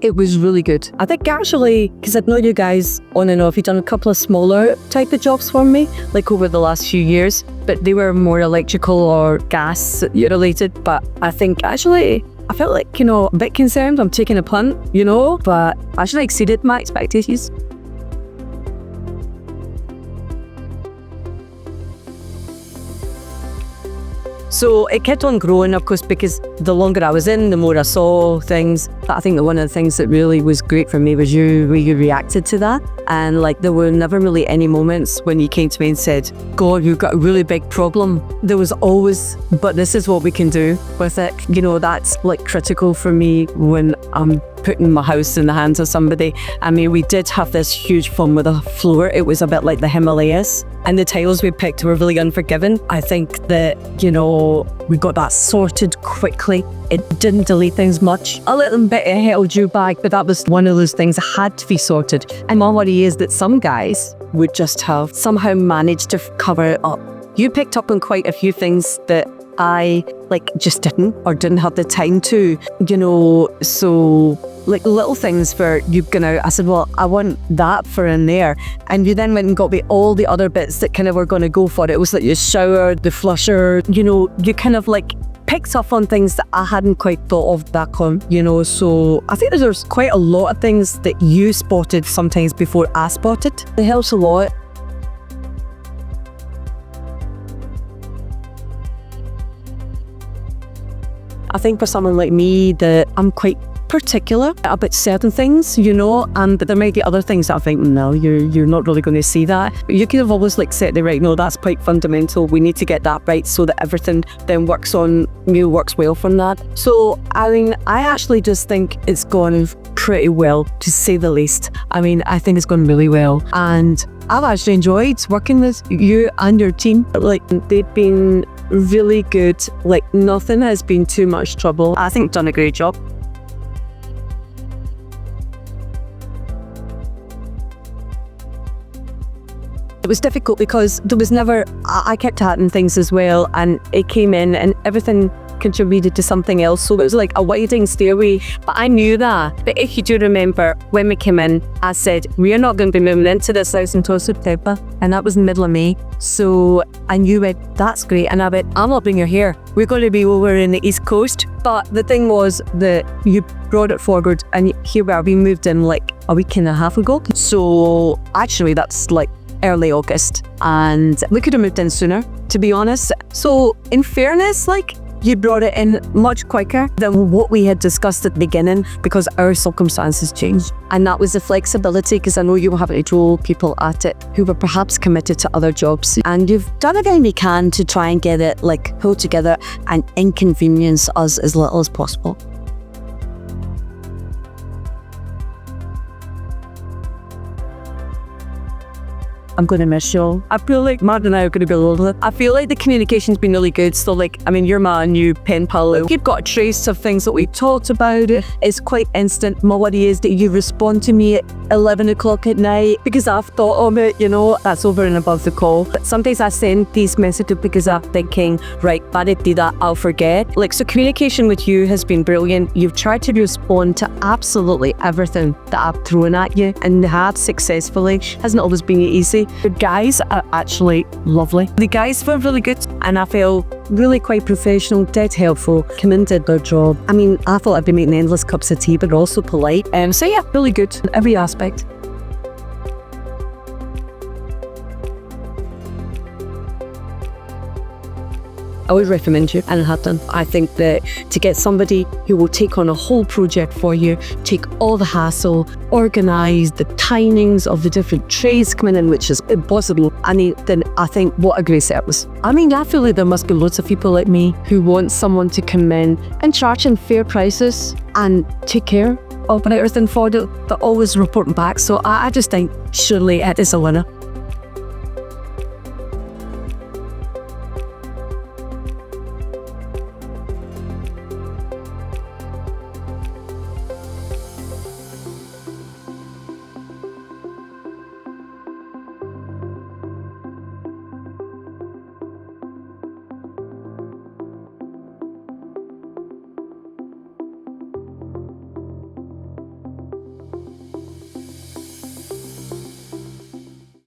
It was really good. I think actually, because I've known you guys on and off, you've done a couple of smaller type of jobs for me, like over the last few years, but they were more electrical or gas related. But I think actually, I felt like, a bit concerned. I'm taking a punt, but actually exceeded my expectations. So it kept on growing, of course, because the longer I was in, the more I saw things. But I think that one of the things that really was great for me was you reacted to that. And there were never really any moments when you came to me and said, God, you've got a really big problem. There was always, but this is what we can do with it. That's critical for me when I'm putting my house in the hands of somebody. I mean, we did have this huge fun with the floor. It was a bit like the Himalayas. And the tiles we picked were really unforgiving. I think that, we got that sorted quickly. It didn't delay things much. A little bit held you back, but that was one of those things that had to be sorted. And my worry is that some guys would just have somehow managed to cover it up. You picked up on quite a few things that I just didn't have the time to, so little things for you going out. I said, well, I want that for in there. And you then went and got me all the other bits that kind of were going to go for it. It was like your shower, the flusher, you kind of picked up on things that I hadn't quite thought of back on, so I think there's quite a lot of things that you spotted sometimes before I spotted. It helps a lot. I think for someone like me that I'm quite particular about certain things, and there might be other things that I think, no, you're not really going to see that. But you could have always set the right, no, that's quite fundamental. We need to get that right so that everything then works well from that. So, I mean, I actually just think it's gone pretty well, to say the least. I mean, I think it's gone really well. And I've actually enjoyed working with you and your team. They've been really good. Nothing has been too much trouble. I think you've done a great job. It was difficult because there was never, I kept adding things as well, and it came in and everything contributed to something else. So it was like a winding stairway, but I knew that. But if you do remember, when we came in, I said, we are not going to be moving into this house until September, and that was in the middle of May. So and you went, that's great. And I went, I'm not being here. We're going to be over in the East Coast. But the thing was that you brought it forward, and here we are. We moved in a week and a half ago. So actually that's early August, and we could have moved in sooner, to be honest. So in fairness, you brought it in much quicker than what we had discussed at the beginning, because our circumstances changed. And that was the flexibility, because I know you were having to throw people at it who were perhaps committed to other jobs. And you've done everything you can to try and get it pulled together and inconvenience us as little as possible. I'm going to miss you. I feel like Matt and I are going to be lonely. I feel like the communication's been really good. So you're my new pen pal. You've got a trace of things that we talked about. It's quite instant. My worry is that you respond to me at 11 o'clock at night because I've thought of it, that's over and above the call. But sometimes I send these messages because I'm thinking, right, if I do that, I'll forget. So communication with you has been brilliant. You've tried to respond to absolutely everything that I've thrown at you, and have successfully. Hasn't always been easy. The guys are actually lovely. The guys were really good, and I felt really quite professional, dead helpful, came in, did their job. I mean, I thought I'd be making endless cups of tea, but also polite. So yeah, really good in every aspect. I would recommend you, and have done. I think that to get somebody who will take on a whole project for you, take all the hassle, organise the timings of the different trades coming in, which is impossible. Then I think what a great service. I feel like there must be loads of people like me who want someone to come in and charge them fair prices and take care of everything for them. They're always reporting back. So I just think surely it is a winner.